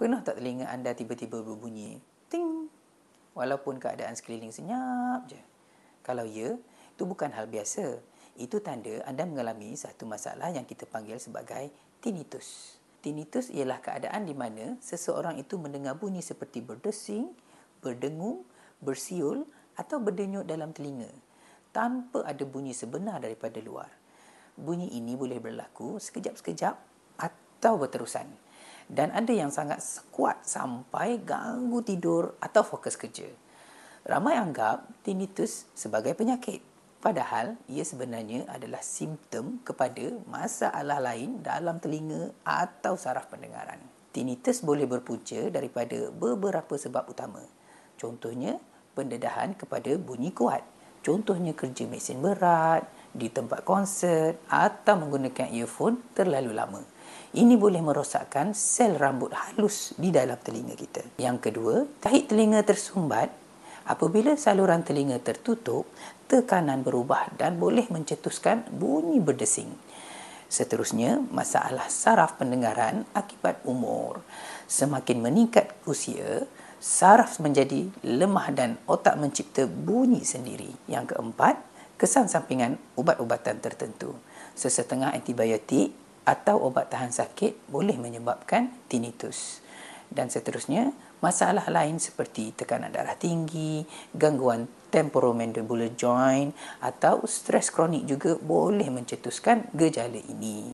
Pernah tak telinga anda tiba-tiba berbunyi ting walaupun keadaan sekeliling senyap je? Kalau ya, itu bukan hal biasa. Itu tanda anda mengalami satu masalah yang kita panggil sebagai tinnitus. Tinnitus ialah keadaan di mana seseorang itu mendengar bunyi seperti berdesing, berdengung, bersiul atau berdenyut dalam telinga tanpa ada bunyi sebenar daripada luar. Bunyi ini boleh berlaku sekejap-sekejap atau berterusan. Dan ada yang sangat kuat sampai ganggu tidur atau fokus kerja. Ramai anggap tinnitus sebagai penyakit. Padahal ia sebenarnya adalah simptom kepada masalah lain dalam telinga atau saraf pendengaran. Tinnitus boleh berpunca daripada beberapa sebab utama. Contohnya, pendedahan kepada bunyi kuat. Contohnya kerja mesin berat, di tempat konsert atau menggunakan earphone terlalu lama. Ini boleh merosakkan sel rambut halus di dalam telinga kita. Yang kedua, tahi telinga tersumbat. Apabila saluran telinga tertutup, tekanan berubah dan boleh mencetuskan bunyi berdesing. Seterusnya, masalah saraf pendengaran akibat umur. Semakin meningkat usia, saraf menjadi lemah dan otak mencipta bunyi sendiri. Yang keempat, kesan sampingan ubat-ubatan tertentu. Sesetengah antibiotik atau obat tahan sakit boleh menyebabkan tinnitus. Dan seterusnya, masalah lain seperti tekanan darah tinggi, gangguan temporomandibular joint atau stres kronik juga boleh mencetuskan gejala ini.